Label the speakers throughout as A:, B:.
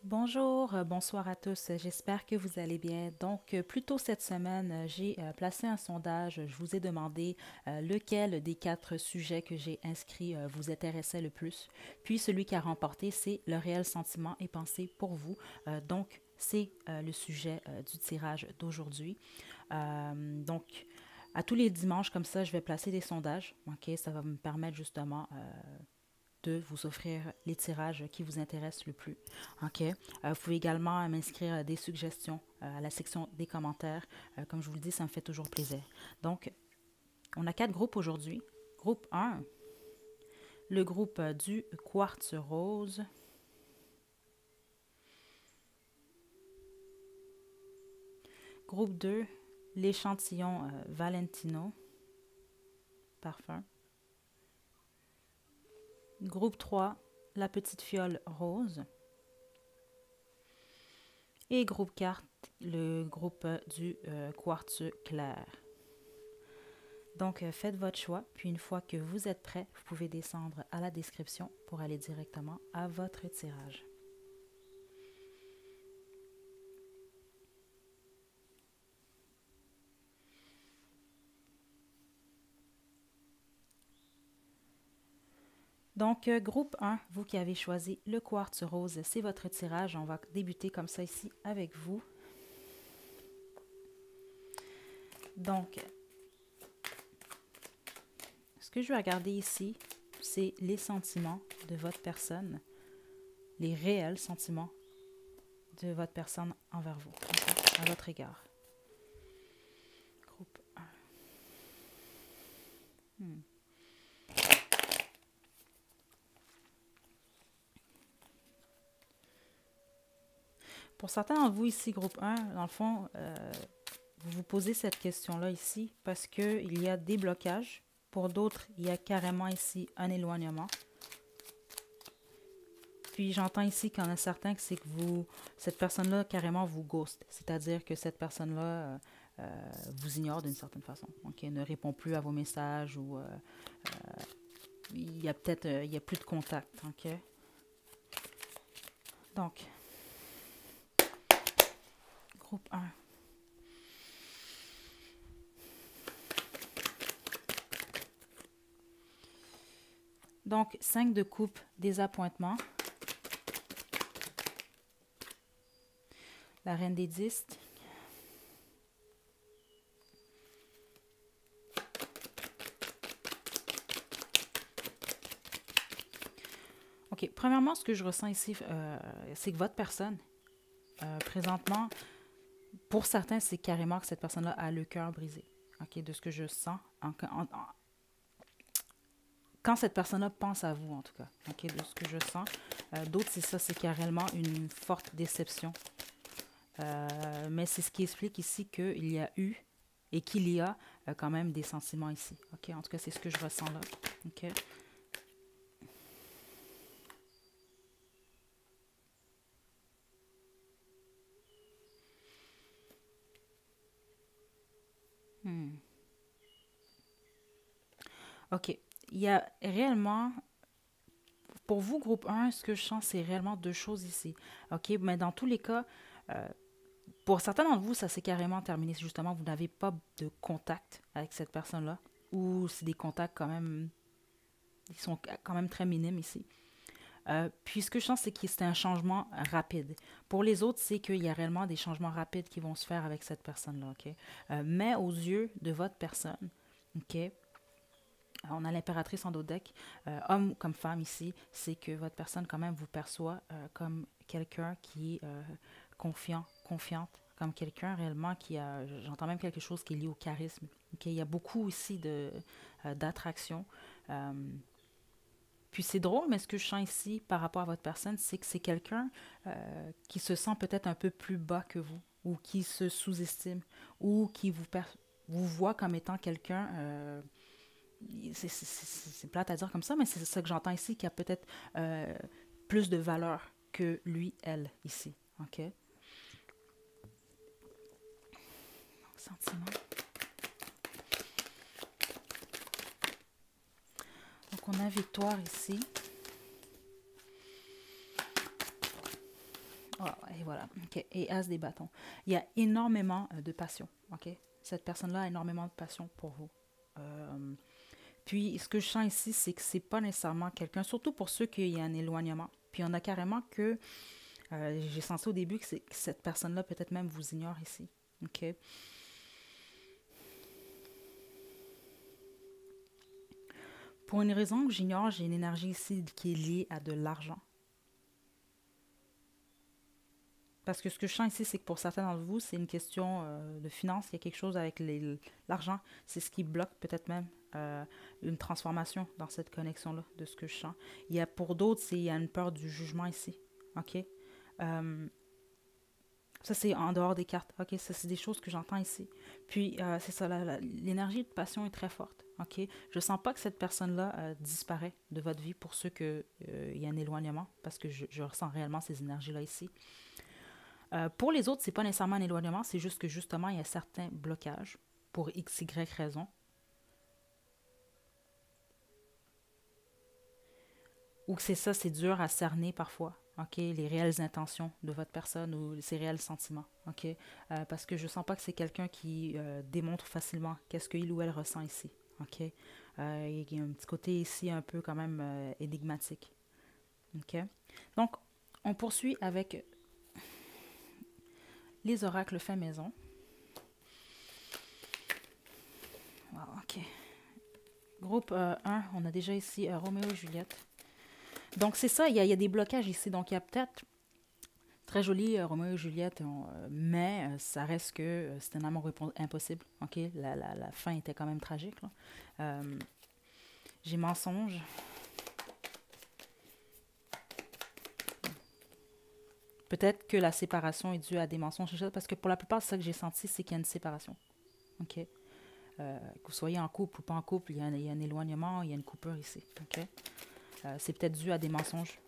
A: Bonjour, bonsoir à tous. J'espère que vous allez bien. Donc, plus tôt cette semaine, j'ai placé un sondage. Je vous ai demandé lequel des quatre sujets que j'ai inscrits vous intéressait le plus. Puis, celui qui a remporté, c'est le réel sentiment et pensée pour vous. Donc, c'est le sujet du tirage d'aujourd'hui. Donc, à tous les dimanches, comme ça, je vais placer des sondages. OK, ça va me permettre justement de vous offrir les tirages qui vous intéressent le plus. OK? Vous pouvez également m'inscrire des suggestions à la section des commentaires. Comme je vous le dis, ça me fait toujours plaisir. Donc, on a quatre groupes aujourd'hui. Groupe un, le groupe du quartz rose. Groupe 2, l'échantillon Valentino parfum. Groupe 3, la petite fiole rose. Et groupe 4, le groupe du quartz clair. Donc, faites votre choix, puis une fois que vous êtes prêt, vous pouvez descendre à la description pour aller directement à votre tirage. Donc, groupe 1, vous qui avez choisi le quartz rose, c'est votre tirage. On va débuter comme ça ici avec vous. Donc, ce que je vais regarder ici, c'est les sentiments de votre personne, les réels sentiments de votre personne envers vous, à votre égard. Groupe 1. Pour certains d'entre vous ici, groupe 1, dans le fond, vous vous posez cette question-là ici parce qu'il y a des blocages. Pour d'autres, il y a carrément ici un éloignement. Puis j'entends ici qu'il y en a certains que c'est que cette personne-là carrément vous ghost. C'est-à-dire que cette personne-là vous ignore d'une certaine façon. Donc, elle ne répond plus à vos messages ou il y a peut-être il y a plus de contact. OK? Donc, groupe 1. Donc, 5 de coupe, désappointement. La reine des disques. OK. Premièrement, ce que je ressens ici, c'est que votre personne, présentement, pour certains, c'est carrément que cette personne-là a le cœur brisé. OK, de ce que je sens. Quand cette personne-là pense à vous, en tout cas. OK, de ce que je sens. D'autres, c'est ça, c'est qu'il y a réellement une forte déception. Mais c'est ce qui explique ici qu'il y a eu et qu'il y a quand même des sentiments ici. OK, en tout cas, c'est ce que je ressens là. OK. OK. Il y a réellement, pour vous, groupe 1, ce que je sens, c'est réellement deux choses ici. OK, mais dans tous les cas, euh, pour certains d'entre vous, ça s'est carrément terminé. Justement, vous n'avez pas de contact avec cette personne-là. Ou c'est des contacts quand même, ils sont quand même très minimes ici. Puis ce que je sens, c'est que c'est un changement rapide. Pour les autres, c'est qu'il y a réellement des changements rapides qui vont se faire avec cette personne-là. OK? Mais aux yeux de votre personne, OK, on a l'impératrice en dos de deck, homme comme femme ici, c'est que votre personne quand même vous perçoit comme quelqu'un qui est confiant, confiante, comme quelqu'un réellement qui a, j'entends même quelque chose qui est lié au charisme. Okay? Il y a beaucoup ici d'attraction. Euh, puis c'est drôle, mais ce que je sens ici par rapport à votre personne, c'est que c'est quelqu'un qui se sent peut-être un peu plus bas que vous, ou qui se sous-estime, ou qui vous voit comme étant quelqu'un c'est plate à dire comme ça, mais c'est ça que j'entends ici, qui a peut-être plus de valeur que lui, elle, ici. OK? Sentiment. Donc, on a victoire ici. Oh, Et voilà. OK. Et As des bâtons. Il y a énormément de passion. OK? Cette personne-là a énormément de passion pour vous. Puis, ce que je sens ici, c'est que c'est pas nécessairement quelqu'un, surtout pour ceux qui y a un éloignement. Puis, on a carrément que, j'ai senti au début que cette personne-là peut-être même vous ignore ici. OK? Pour une raison que j'ignore, j'ai une énergie ici qui est liée à de l'argent. Parce que ce que je sens ici, c'est que pour certains d'entre vous, c'est une question de finance. Il y a quelque chose avec l'argent. C'est ce qui bloque peut-être même une transformation dans cette connexion-là, de ce que je sens. Il y a pour d'autres, il y a une peur du jugement ici. OK? Ça, c'est en dehors des cartes. OK? Ça, c'est des choses que j'entends ici. Puis, c'est ça, l'énergie de passion est très forte. OK? Je sens pas que cette personne-là disparaît de votre vie pour ceux qu'il y a un éloignement, parce que je ressens réellement ces énergies-là ici. Pour les autres, c'est pas nécessairement un éloignement, c'est juste que justement, il y a certains blocages pour X, Y raison. Ou que c'est ça, c'est dur à cerner parfois, OK, les réelles intentions de votre personne ou ses réels sentiments, OK? Parce que je sens pas que c'est quelqu'un qui démontre facilement qu'est-ce qu'il ou elle ressent ici, OK? Il y a un petit côté ici un peu quand même énigmatique, OK? Donc, on poursuit avec les oracles faits maison. Wow, OK. Groupe 1, on a déjà ici Roméo et Juliette. Donc, c'est ça, il y a des blocages ici. Donc, il y a peut-être, très joli Roméo et Juliette, mais ça reste que c'est un amour impossible. OK? La fin était quand même tragique. J'ai mensonge. Peut-être que la séparation est due à des mensonges, parce que pour la plupart, c'est ça que j'ai senti, c'est qu'il y a une séparation. OK? Que vous soyez en couple ou pas en couple, il y a un éloignement, il y a une coupure ici. OK? C'est peut-être dû à des mensonges.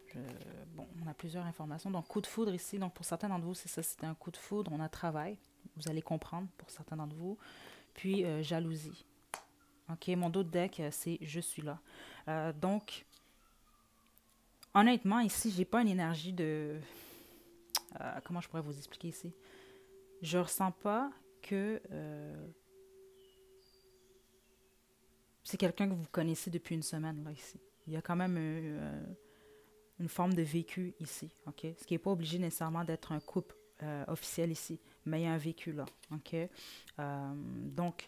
A: Bon, on a plusieurs informations. Donc, coup de foudre ici. Donc, pour certains d'entre vous, c'est ça, c'était un coup de foudre. On a travail. Vous allez comprendre pour certains d'entre vous. Puis, jalousie. OK, mon dos de deck, c'est je suis là. Donc, honnêtement, ici, j'ai pas une énergie de... comment je pourrais vous expliquer ici? Je ressens pas que... c'est quelqu'un que vous connaissez depuis une semaine, là, ici. Il y a quand même une forme de vécu ici, OK? Ce qui n'est pas obligé nécessairement d'être un couple officiel ici, mais il y a un vécu là, OK? Donc,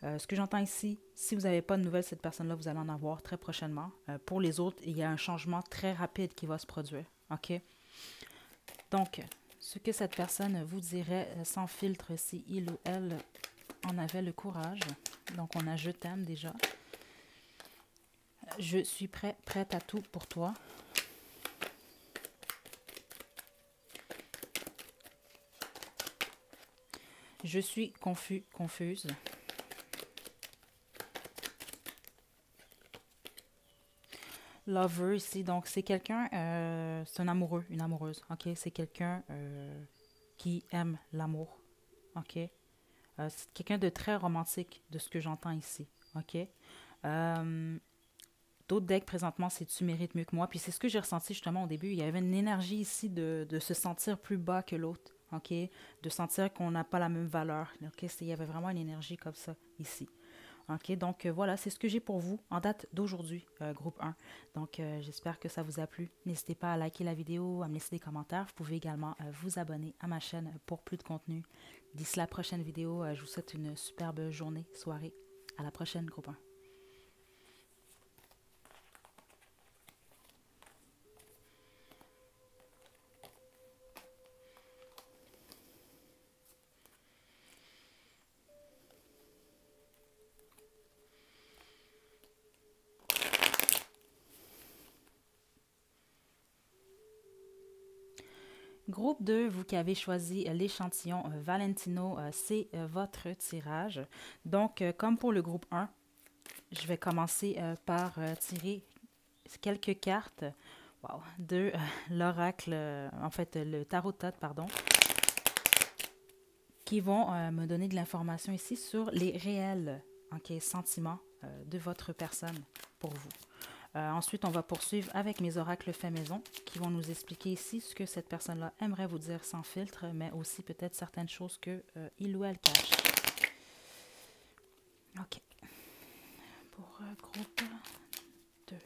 A: ce que j'entends ici, si vous n'avez pas de nouvelles de cette personne-là, vous allez en avoir très prochainement. Pour les autres, il y a un changement très rapide qui va se produire, OK? Donc, ce que cette personne vous dirait sans filtre, si il ou elle en avait le courage. Donc, on a je t'aime déjà. Je suis prête à tout pour toi. Je suis confuse. Lover ici, donc c'est quelqu'un, c'est un amoureux, une amoureuse, ok? C'est quelqu'un qui aime l'amour, ok? C'est quelqu'un de très romantique, de ce que j'entends ici, ok? D'autres decks présentement, c'est tu mérites mieux que moi. Puis c'est ce que j'ai ressenti justement au début. Il y avait une énergie ici de se sentir plus bas que l'autre, ok? De sentir qu'on n'a pas la même valeur, ok? Il y avait vraiment une énergie comme ça ici. OK, donc voilà, c'est ce que j'ai pour vous en date d'aujourd'hui, groupe 1. Donc, j'espère que ça vous a plu. N'hésitez pas à liker la vidéo, à me laisser des commentaires. Vous pouvez également vous abonner à ma chaîne pour plus de contenu. D'ici la prochaine vidéo, je vous souhaite une superbe journée, soirée. À la prochaine, groupe 1. Groupe 2, vous qui avez choisi l'échantillon Valentino, c'est votre tirage. Donc, comme pour le groupe 1, je vais commencer par tirer quelques cartes de l'oracle, en fait, le tarot de Thoth, pardon, qui vont me donner de l'information ici sur les réels sentiments de votre personne pour vous. Ensuite, on va poursuivre avec mes oracles faits maison qui vont nous expliquer ici ce que cette personne-là aimerait vous dire sans filtre, mais aussi peut-être certaines choses que il ou elle cache. OK. Pour groupe 2.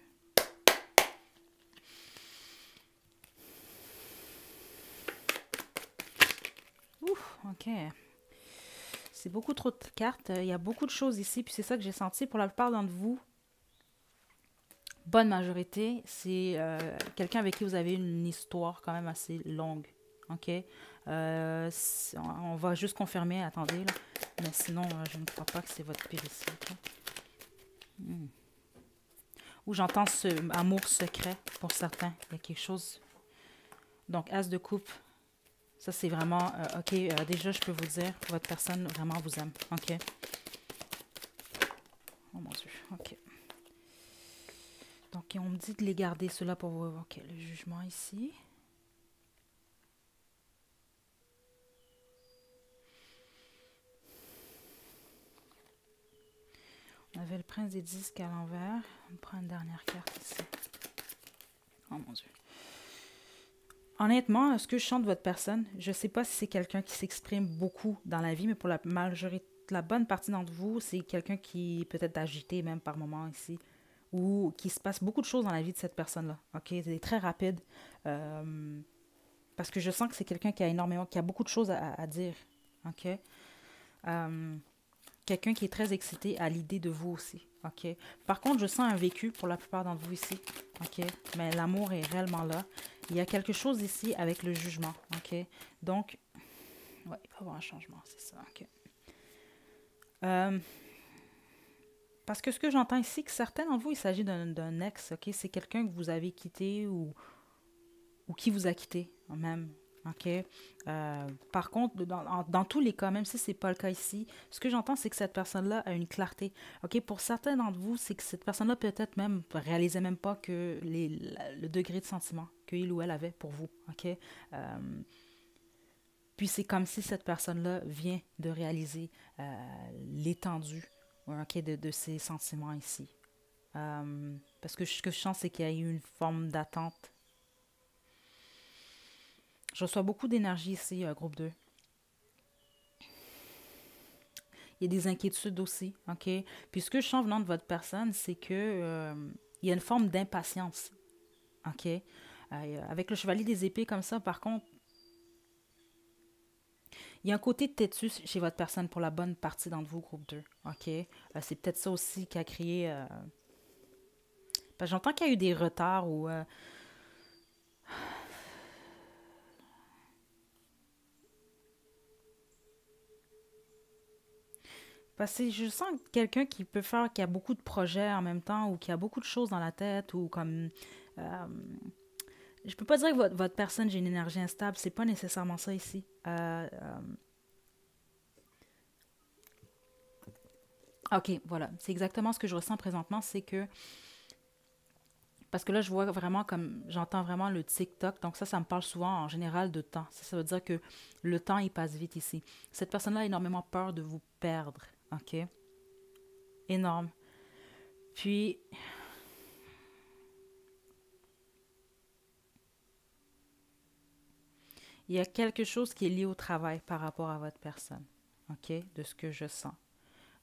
A: Ouf, OK. C'est beaucoup trop de cartes. Il y a beaucoup de choses ici, puis c'est ça que j'ai senti pour la plupart d'entre vous. Bonne majorité, c'est quelqu'un avec qui vous avez une histoire quand même assez longue. OK? On va juste confirmer, attendez, là. Mais sinon, je ne crois pas que c'est votre pire ici. Okay? Ou j'entends ce amour secret pour certains. Il y a quelque chose. Donc, As de coupe. Ça, c'est vraiment... OK, déjà, je peux vous dire, votre personne vraiment vous aime. OK? Oh mon Dieu. OK. Donc, on me dit de les garder, ceux-là, pour vous. OK, le jugement ici. On avait le prince des disques à l'envers. On prend une dernière carte ici. Oh mon Dieu. Honnêtement, ce que je chante de votre personne, je ne sais pas si c'est quelqu'un qui s'exprime beaucoup dans la vie, mais pour la majorité, la bonne partie d'entre vous, c'est quelqu'un qui peut être agité même par moment ici, ou qui se passe beaucoup de choses dans la vie de cette personne-là. OK? C'est très rapide. Parce que je sens que c'est quelqu'un qui a beaucoup de choses à dire. OK? Quelqu'un qui est très excité à l'idée de vous aussi. OK? Par contre, je sens un vécu pour la plupart d'entre vous ici. OK? Mais l'amour est réellement là. Il y a quelque chose ici avec le jugement. OK? Donc, ouais, il va y avoir un changement, c'est ça. OK? Parce que ce que j'entends ici, que certains d'entre vous, il s'agit d'un ex. OK? C'est quelqu'un que vous avez quitté ou qui vous a quitté, même. OK? Par contre, dans tous les cas, même si ce n'est pas le cas ici, ce que j'entends, c'est que cette personne-là a une clarté. OK? Pour certains d'entre vous, c'est que cette personne-là peut-être même réalisait même pas que le degré de sentiment qu'il ou elle avait pour vous. OK? Puis c'est comme si cette personne-là vient de réaliser l'étendue, OK, de ses sentiments ici. Parce que ce que je sens, c'est qu'il y a eu une forme d'attente. Je reçois beaucoup d'énergie ici, groupe 2. Il y a des inquiétudes aussi, OK? Puis ce que je sens venant de votre personne, c'est que il y a une forme d'impatience, OK? Avec le chevalier des épées comme ça, par contre, il y a un côté têtu chez votre personne pour la bonne partie d'entre vous, groupe 2, OK? C'est peut-être ça aussi qui a créé... parce que j'entends qu'il y a eu des retards ou... Parce que je sens quelqu'un qui peut faire, qui a beaucoup de projets en même temps ou qui a beaucoup de choses dans la tête ou comme... je peux pas dire que votre personne, j'ai une énergie instable. C'est pas nécessairement ça ici. OK, voilà. C'est exactement ce que je ressens présentement. C'est que... Parce que là, je vois vraiment comme... J'entends vraiment le TikTok. Donc ça me parle souvent en général de temps. Ça veut dire que le temps, il passe vite ici. Cette personne-là a énormément peur de vous perdre. OK? Énorme. Puis... il y a quelque chose qui est lié au travail par rapport à votre personne. OK? De ce que je sens.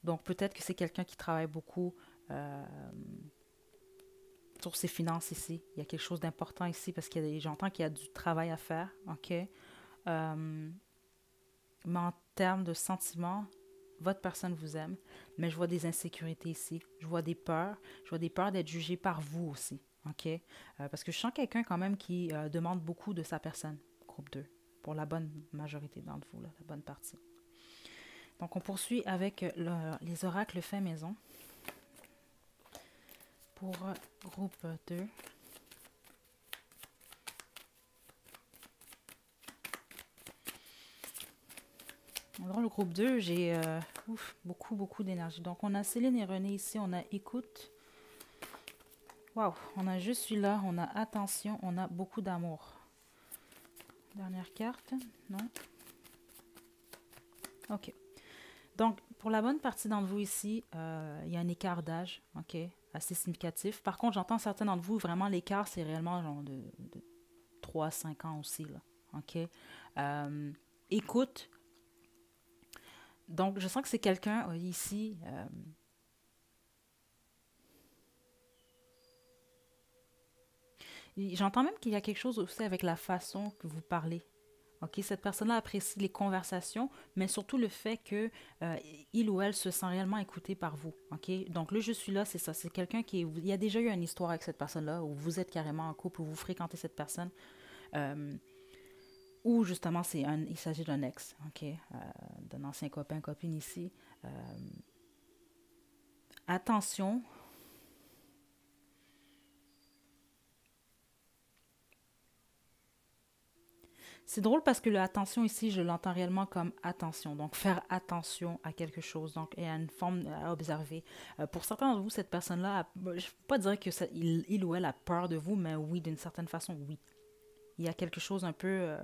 A: Donc, peut-être que c'est quelqu'un qui travaille beaucoup sur ses finances ici. Il y a quelque chose d'important ici parce que j'entends qu'il y a du travail à faire. OK? Mais en termes de sentiments, votre personne vous aime, mais je vois des insécurités ici. Je vois des peurs. Je vois des peurs d'être jugé par vous aussi. OK? Parce que je sens quelqu'un quand même qui demande beaucoup de sa personne. Groupe 2. Pour la bonne majorité d'entre vous, là, la bonne partie. Donc, on poursuit avec les oracles faits maison. Pour groupe 2. Dans le groupe 2, j'ai beaucoup d'énergie. Donc, on a Céline et René ici. On a écoute. Waouh, on a juste celui-là. On a attention. On a beaucoup d'amour. Dernière carte. Non. OK. Donc, pour la bonne partie d'entre vous ici, il y a un écart d'âge. OK. assez significatif. Par contre, j'entends certains d'entre vous, vraiment, l'écart, c'est réellement genre de 3 à 5 ans aussi, là. OK? Écoute, donc je sens que c'est quelqu'un ici. J'entends même qu'il y a quelque chose aussi avec la façon que vous parlez. OK, cette personne-là apprécie les conversations, mais surtout le fait que il ou elle se sent réellement écouté par vous. OK, donc le je suis là, c'est ça. C'est quelqu'un qui il y a déjà eu une histoire avec cette personne-là, où vous êtes carrément en couple, où vous fréquentez cette personne, euh, ou justement il s'agit d'un ex, OK, d'un ancien copain, copine ici. Euh, Attention. C'est drôle parce que le attention ici, je l'entends réellement comme attention. Donc, faire attention à quelque chose, donc, et à une forme à observer. Pour certains d'entre vous, cette personne-là, je ne peux pas dire que il ou elle a peur de vous, mais oui, d'une certaine façon, oui. Il y a quelque chose un peu.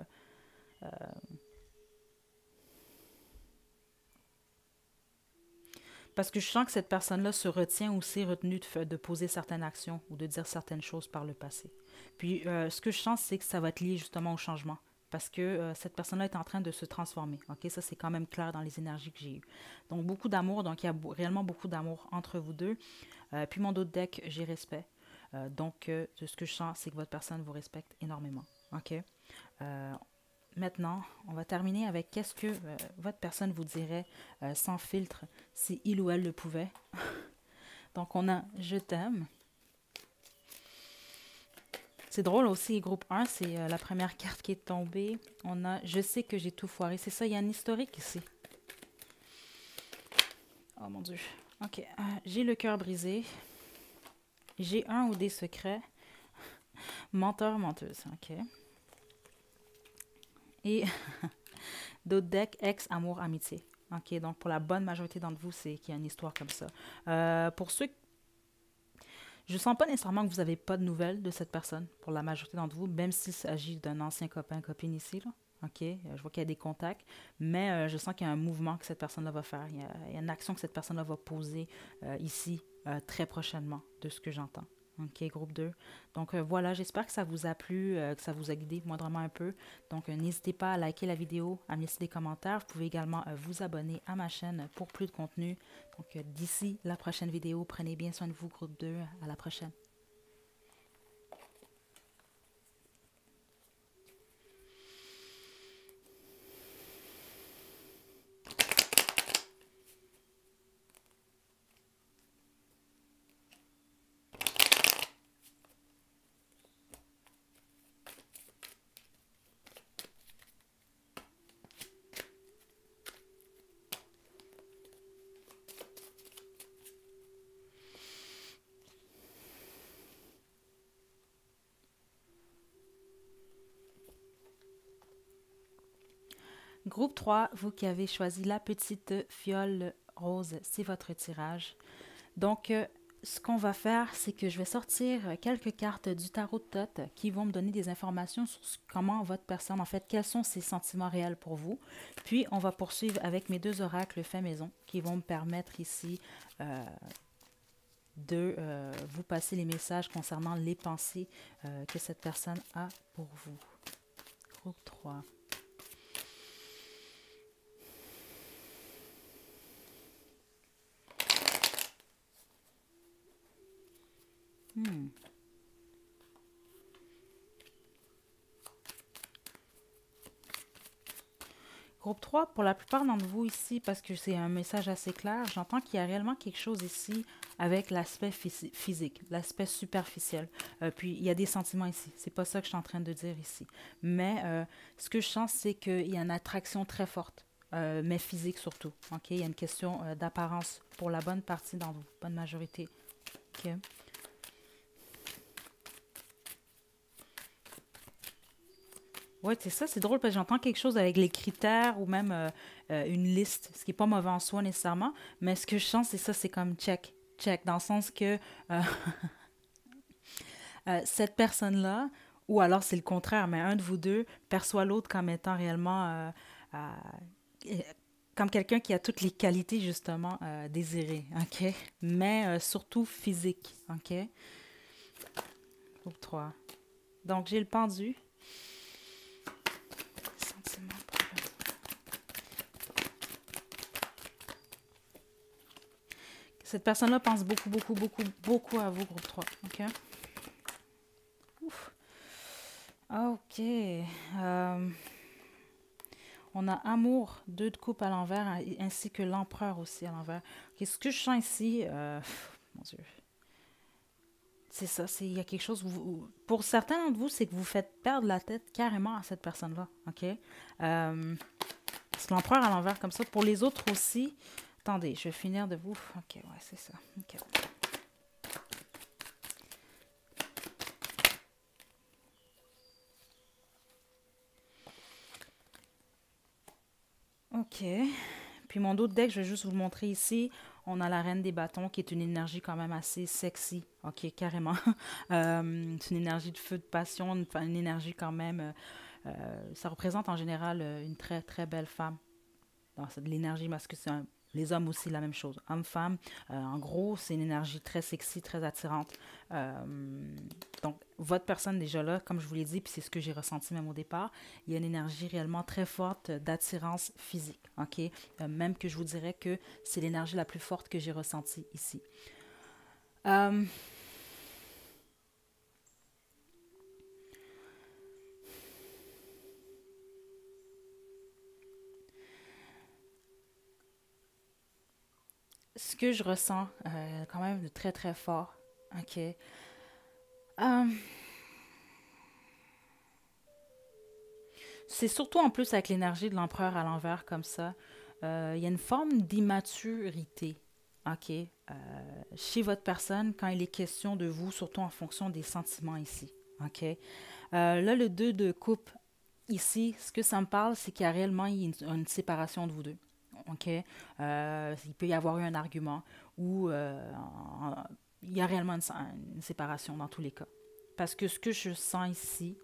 A: Parce que je sens que cette personne-là se retient aussi retenue de poser certaines actions ou de dire certaines choses par le passé. Puis, ce que je sens, c'est que ça va être lié justement au changement. Parce que cette personne-là est en train de se transformer. OK, ça, c'est quand même clair dans les énergies que j'ai eues. Donc, beaucoup d'amour. Donc, il y a réellement beaucoup d'amour entre vous deux. Puis, mon autre deck, j'ai respect. Donc, de ce que je sens, c'est que votre personne vous respecte énormément. OK? Euh, Maintenant, on va terminer avec qu'est-ce que votre personne vous dirait sans filtre si il ou elle le pouvait. Donc, on a je t'aime. C'est drôle aussi, groupe 1, c'est la première carte qui est tombée. On a je sais que j'ai tout foiré. C'est ça, il y a un historique ici. Oh mon Dieu. Ok, j'ai le cœur brisé. J'ai un ou des secrets. Menteur, menteuse. Ok. Et d'autres decks, ex, amour, amitié. OK, donc pour la bonne majorité d'entre vous, c'est qu'il y a une histoire comme ça. Pour ceux, je ne sens pas nécessairement que vous n'avez pas de nouvelles de cette personne, pour la majorité d'entre vous, même s'il s'agit d'un ancien copain, copine ici, là. OK, je vois qu'il y a des contacts, mais je sens qu'il y a un mouvement que cette personne-là va faire. Il y a une action que cette personne-là va poser ici très prochainement, de ce que j'entends. OK, groupe 2. Donc voilà, j'espère que ça vous a plu, que ça vous a guidé moindrement un peu. Donc n'hésitez pas à liker la vidéo, à me laisser des commentaires. Vous pouvez également vous abonner à ma chaîne pour plus de contenu. Donc d'ici la prochaine vidéo, prenez bien soin de vous, groupe 2. À la prochaine. Groupe 3, vous qui avez choisi la petite fiole rose, c'est votre tirage. Donc, ce qu'on va faire, c'est que je vais sortir quelques cartes du tarot de Thoth qui vont me donner des informations sur comment votre personne, en fait, quels sont ses sentiments réels pour vous. Puis, on va poursuivre avec mes deux oracles fait maison qui vont me permettre ici de vous passer les messages concernant les pensées que cette personne a pour vous. Groupe 3. Groupe 3, pour la plupart d'entre vous ici, parce que c'est un message assez clair, j'entends qu'il y a réellement quelque chose ici avec l'aspect physique, l'aspect superficiel. Puis, il y a des sentiments ici. C'est pas ça que je suis en train de dire ici. Mais ce que je sens, c'est qu'il y a une attraction très forte, mais physique surtout. OK? Il y a une question d'apparence pour la bonne partie d'entre vous, bonne majorité. OK? Oui, c'est ça, c'est drôle parce que j'entends quelque chose avec les critères ou même une liste, ce qui n'est pas mauvais en soi nécessairement, mais ce que je sens, c'est ça, c'est comme check, check, dans le sens que euh, cette personne-là, ou alors c'est le contraire, mais un de vous deux perçoit l'autre comme étant réellement euh, comme quelqu'un qui a toutes les qualités, justement, désirées, OK? Mais surtout physiques, OK? Groupe 3. Donc, j'ai le pendu. Sentiment pour cette personne-là pense beaucoup, beaucoup, beaucoup, beaucoup à vous, groupe 3, OK? Ouf. OK. On a amour, 2 de coupe à l'envers, ainsi que l'empereur aussi à l'envers. Okay, ce que je sens ici, mon Dieu, c'est ça, il y a quelque chose, pour certains d'entre vous, c'est que vous faites perdre la tête carrément à cette personne-là, OK? Parce que l'empereur à l'envers comme ça, pour les autres aussi, attendez, je vais finir de vous, OK, ouais, c'est ça, OK. OK. Puis mon autre deck, je vais juste vous le montrer ici. On a la reine des bâtons qui est une énergie quand même assez sexy. OK, carrément. C'est une énergie de feu, de passion, une énergie quand même... ça représente en général une très, très belle femme. C'est de l'énergie masculine. Les hommes aussi, la même chose. Homme-femme, en gros, c'est une énergie très sexy, très attirante. Donc, votre personne déjà là, comme je vous l'ai dit, puis c'est ce que j'ai ressenti même au départ, il y a une énergie réellement très forte d'attirance physique. OK? Même que je vous dirais que c'est l'énergie la plus forte que j'ai ressentie ici. Ce que je ressens, quand même de très très fort. OK? C'est surtout en plus avec l'énergie de l'empereur à l'envers comme ça. Il y a une forme d'immaturité, OK, chez votre personne quand il est question de vous, surtout en fonction des sentiments ici, OK. Là, le 2 de coupe ici, ce que ça me parle, c'est qu'il y a réellement une séparation de vous deux, OK. Il peut y avoir eu un argument ou il y a réellement une séparation dans tous les cas. Parce que ce que je sens ici,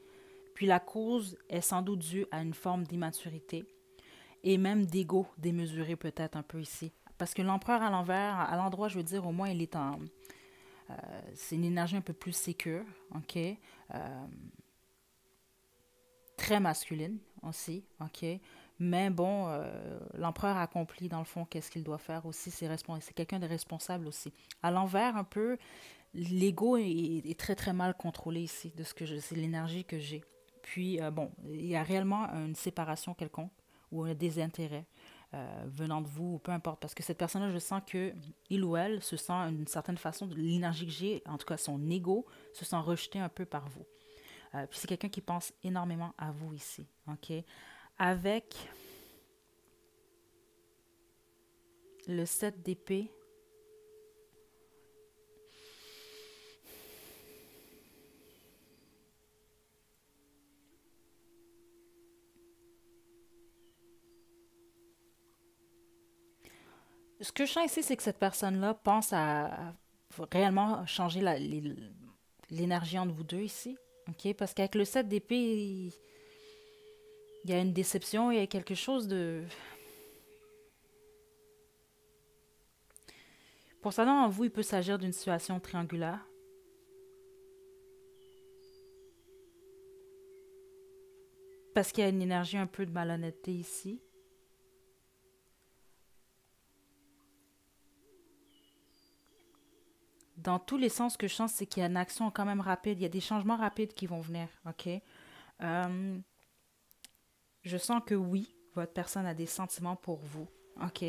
A: puis la cause est sans doute due à une forme d'immaturité et même d'ego démesuré peut-être un peu ici. Parce que l'empereur à l'envers, à l'endroit, je veux dire, au moins, il est en... c'est une énergie un peu plus sécure, OK? Très masculine aussi, OK? Mais bon, l'empereur accomplit dans le fond qu'est-ce qu'il doit faire aussi. C'est quelqu'un de responsable aussi. À l'envers, un peu, l'ego est très très mal contrôlé ici, de ce que c'est l'énergie que j'ai. Puis, bon, il y a réellement une séparation quelconque ou un désintérêt venant de vous, ou peu importe. Parce que cette personne-là, je sens que il ou elle se sent d'une certaine façon, de l'énergie que j'ai, en tout cas son ego, se sent rejeté un peu par vous. Puis c'est quelqu'un qui pense énormément à vous ici. OK? Avec le 7 d'épée, ce que je sens ici, c'est que cette personne-là pense à réellement changer l'énergie entre vous deux ici. OK? Parce qu'avec le 7 d'épée, il y a une déception, il y a quelque chose de... Pour certains d'entre vous, il peut s'agir d'une situation triangulaire. Parce qu'il y a une énergie un peu de malhonnêteté ici. Dans tous les sens que je sens, c'est qu'il y a une action quand même rapide. Il y a des changements rapides qui vont venir. OK? Je sens que oui, votre personne a des sentiments pour vous. OK?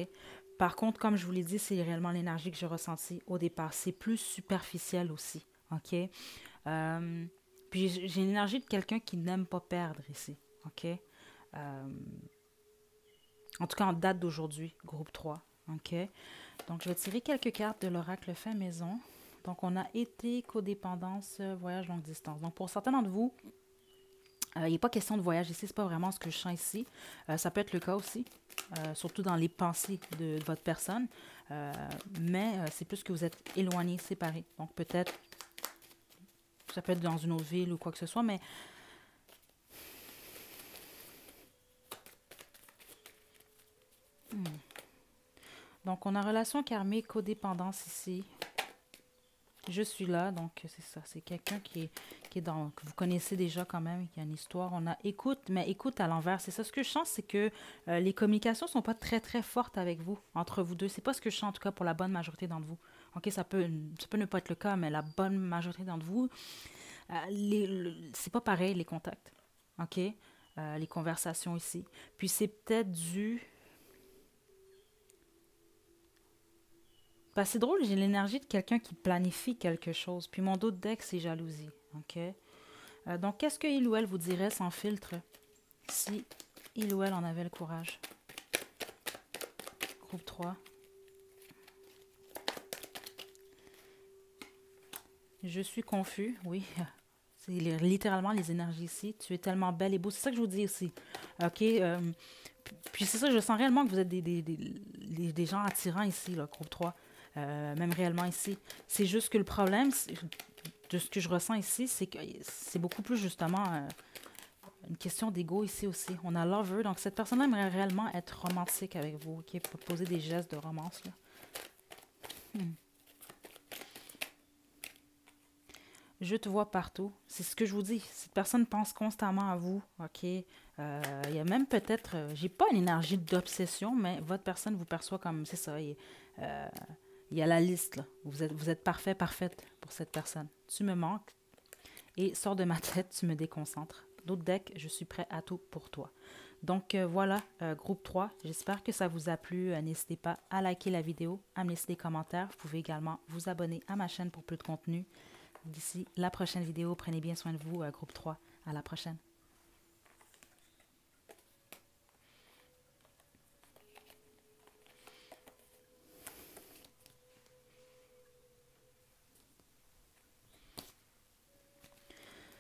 A: Par contre, comme je vous l'ai dit, c'est réellement l'énergie que j'ai ressentie au départ. C'est plus superficiel aussi. OK? Puis j'ai l'énergie de quelqu'un qui n'aime pas perdre ici. OK? En tout cas, en date d'aujourd'hui, groupe 3. OK? Donc, je vais tirer quelques cartes de l'oracle fait maison. Donc, on a été, codépendance, voyage longue distance. Donc, pour certains d'entre vous, il n'est pas question de voyage ici, c'est pas vraiment ce que je sens ici. Ça peut être le cas aussi, surtout dans les pensées de votre personne. Mais c'est plus que vous êtes éloignés, séparés. Donc, peut-être, ça peut être dans une autre ville ou quoi que ce soit, mais... Donc, on a relation karmique, codépendance ici. Je suis là, donc c'est ça. C'est quelqu'un qui est dans, que vous connaissez déjà quand même, qui a une histoire. On a écoute, mais écoute à l'envers. C'est ça. Ce que je sens, c'est que les communications sont pas très, très fortes avec vous, entre vous deux. C'est pas ce que je sens, en tout cas, pour la bonne majorité d'entre vous. OK, ça peut ne pas être le cas, mais la bonne majorité d'entre vous, c'est pas pareil, les contacts. OK? Les conversations ici. Puis c'est peut-être dû. Bah, c'est drôle, j'ai l'énergie de quelqu'un qui planifie quelque chose. Puis mon dos de deck, c'est jalousie. OK? Donc, qu'est-ce que il ou elle vous dirait sans filtre si il ou elle en avait le courage? Groupe 3. Je suis confus, oui. C'est littéralement les énergies ici. Tu es tellement belle et beau. C'est ça que je vous dis aussi. OK? Puis c'est ça, je sens réellement que vous êtes des gens attirants ici, là, groupe 3. Même réellement ici. C'est juste que le problème, de ce que je ressens ici, c'est que c'est beaucoup plus justement une question d'ego ici aussi. On a lover, donc cette personne-là aimerait réellement être romantique avec vous, qui peut poser des gestes de romance, là. Je te vois partout. C'est ce que je vous dis. Cette personne pense constamment à vous. OK? Il y a même peut-être. J'ai pas une énergie d'obsession, mais votre personne vous perçoit comme. C'est ça. Il y a la liste, là. Vous êtes parfait, parfaite pour cette personne. Tu me manques et sors de ma tête, tu me déconcentres. D'autres decks, je suis prêt à tout pour toi. Donc voilà, groupe 3. J'espère que ça vous a plu. N'hésitez pas à liker la vidéo, à me laisser des commentaires. Vous pouvez également vous abonner à ma chaîne pour plus de contenu. D'ici la prochaine vidéo, prenez bien soin de vous, groupe 3. À la prochaine.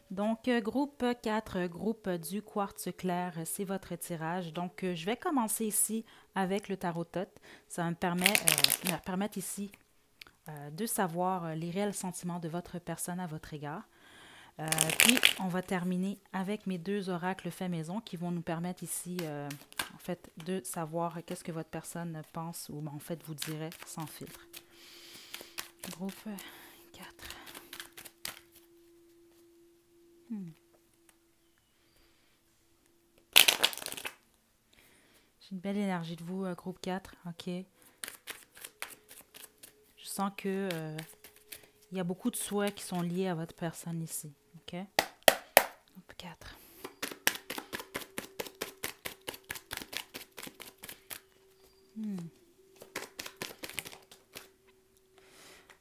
A: Donc, groupe 4, groupe du quartz clair, c'est votre tirage. Donc, je vais commencer ici avec le tarot tot. Ça va me permettre ici de savoir les réels sentiments de votre personne à votre égard. Puis, on va terminer avec mes deux oracles faits maison qui vont nous permettre ici, en fait, de savoir qu'est-ce que votre personne pense ou en fait vous dirait sans filtre. Groupe 4. J'ai une belle énergie de vous, groupe 4. OK. Je sens que il y a beaucoup de souhaits qui sont liés à votre personne ici. OK? Groupe 4.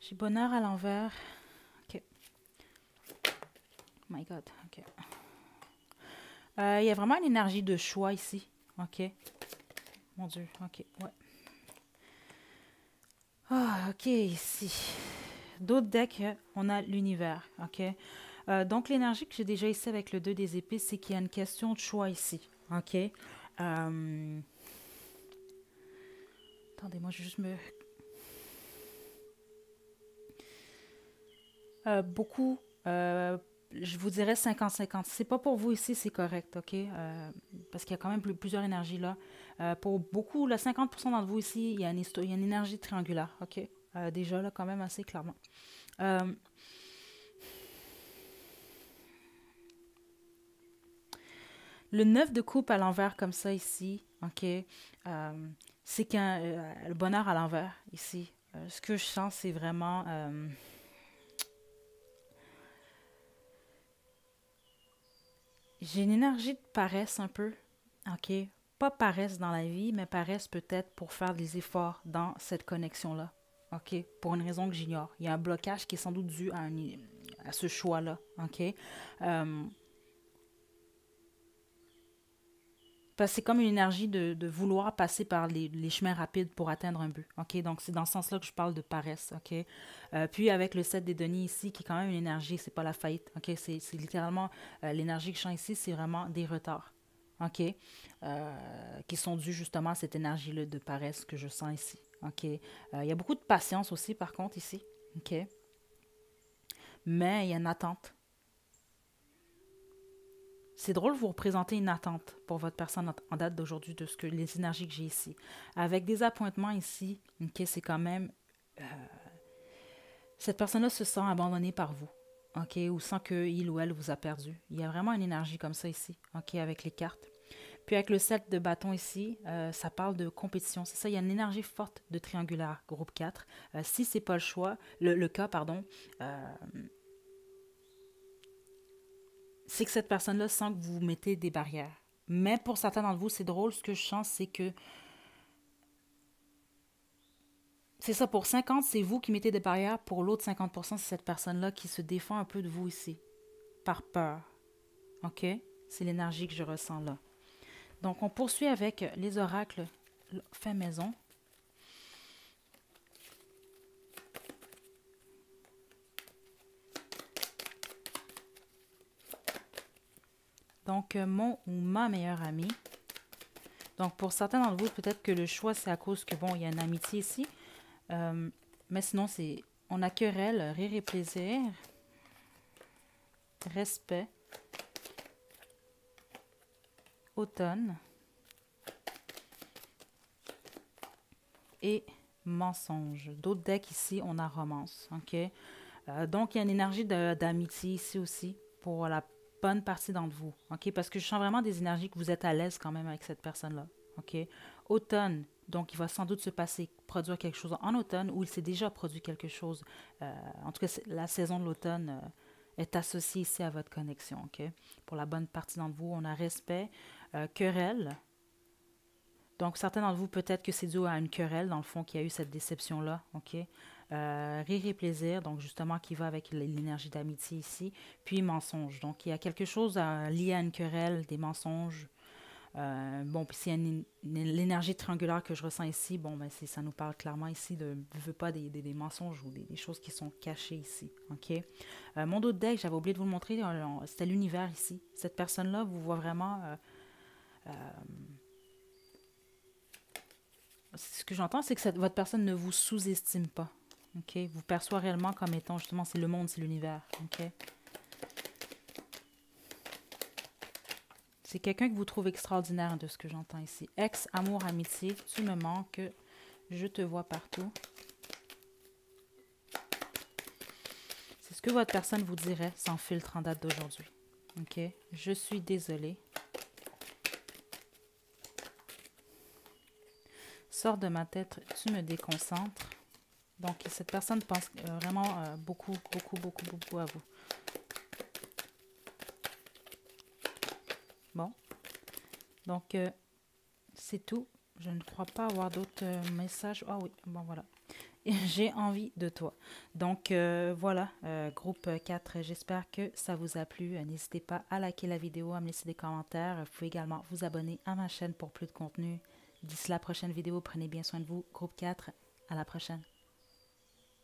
A: J'ai bonheur à l'envers. OK. Oh my God. OK. Il y a vraiment une énergie de choix ici. OK. Mon Dieu. OK. Ouais. Ah, OK, ici. D'autres decks, on a l'univers. OK. Donc, l'énergie que j'ai déjà ici avec le 2 des épées, c'est qu'il y a une question de choix ici. OK. Attendez-moi, je vais juste me... beaucoup, je vous dirais 50-50. C'est pas pour vous ici, c'est correct, OK? Parce qu'il y a quand même plusieurs énergies là. Pour beaucoup, le 50% d'entre vous ici, il y a une énergie triangulaire, OK? Déjà là, quand même assez clairement. Le 9 de coupe à l'envers comme ça ici, OK? C'est le bonheur à l'envers ici. Ce que je sens, c'est vraiment... j'ai une énergie de paresse un peu, OK? Pas paresse dans la vie, mais paresse peut-être pour faire des efforts dans cette connexion-là, OK? Pour une raison que j'ignore. Il y a un blocage qui est sans doute dû à ce choix-là, OK? Parce que c'est comme une énergie de vouloir passer par les chemins rapides pour atteindre un but. OK? Donc, c'est dans ce sens-là que je parle de paresse. OK? Puis, avec le 7 des deniers ici, qui est quand même une énergie, c'est pas la faillite. OK? C'est littéralement l'énergie que je sens ici, c'est vraiment des retards. OK? Qui sont dus justement à cette énergie-là de paresse que je sens ici. OK? Il y a beaucoup de patience aussi, par contre, ici. OK? Mais il y a une attente. c'est drôle, vous représentez une attente pour votre personne en date d'aujourd'hui de ce que les énergies que j'ai ici. Avec des appointements ici, ok, c'est quand même cette personne-là se sent abandonnée par vous, ok, ou sent qu'il ou elle vous a perdu. Il y a vraiment une énergie comme ça ici, ok, avec les cartes. Puis avec le 7 de bâton ici, ça parle de compétition. C'est ça, il y a une énergie forte de triangulaire, groupe 4. Si c'est pas le choix, le cas, pardon, c'est que cette personne-là sent que vous mettez des barrières. Mais pour certains d'entre vous, c'est drôle, ce que je sens, c'est que c'est ça, pour 50, c'est vous qui mettez des barrières. Pour l'autre 50%, c'est cette personne-là qui se défend un peu de vous ici, par peur. OK? C'est l'énergie que je ressens là. Donc, on poursuit avec les oracles fait maison. Donc, mon ou ma meilleure amie. Donc, pour certains d'entre vous, peut-être que le choix, c'est à cause que, bon, il y a une amitié ici. Mais sinon, c'est on a querelle, rire et plaisir, respect, automne et mensonge. D'autres decks ici, on a romance. OK? Donc, il y a une énergie d'amitié ici aussi pour la bonne partie d'entre vous. OK? Parce que je sens vraiment des énergies que vous êtes à l'aise quand même avec cette personne-là. OK? Automne. Donc, il va sans doute se passer, produire quelque chose en automne ou il s'est déjà produit quelque chose. En tout cas, la saison de l'automne est associée ici à votre connexion. OK? Pour la bonne partie d'entre vous, on a respect, querelle. Donc, certains d'entre vous, peut-être que c'est dû à une querelle, dans le fond, qui a eu cette déception-là. OK? Rire et plaisir, donc justement, qui va avec l'énergie d'amitié ici. Puis mensonge. Donc, il y a quelque chose lié à une querelle, des mensonges. Bon, puis s'il y a l'énergie triangulaire que je ressens ici, bon, ben ça nous parle clairement ici de, je veux pas des mensonges ou des choses qui sont cachées ici, ok? Mon autre deck, j'avais oublié de vous le montrer, c'était l'univers ici. Cette personne-là vous voit vraiment, ce que j'entends, c'est que votre personne ne vous sous-estime pas, ok? Vous perçoit réellement comme étant, justement, c'est le monde, c'est l'univers, ok? C'est quelqu'un que vous trouvez extraordinaire de ce que j'entends ici. Ex, amour, amitié, tu me manques, je te vois partout. C'est ce que votre personne vous dirait sans filtre en date d'aujourd'hui. OK? Je suis désolée. Sors de ma tête, tu me déconcentres. Donc, cette personne pense vraiment beaucoup à vous. Bon. Donc, c'est tout. Je ne crois pas avoir d'autres messages. Ah oui, bon voilà. J'ai envie de toi. Donc voilà, groupe 4, j'espère que ça vous a plu. N'hésitez pas à liker la vidéo, à me laisser des commentaires. Vous pouvez également vous abonner à ma chaîne pour plus de contenu. D'ici la prochaine vidéo, prenez bien soin de vous. Groupe 4, à la prochaine.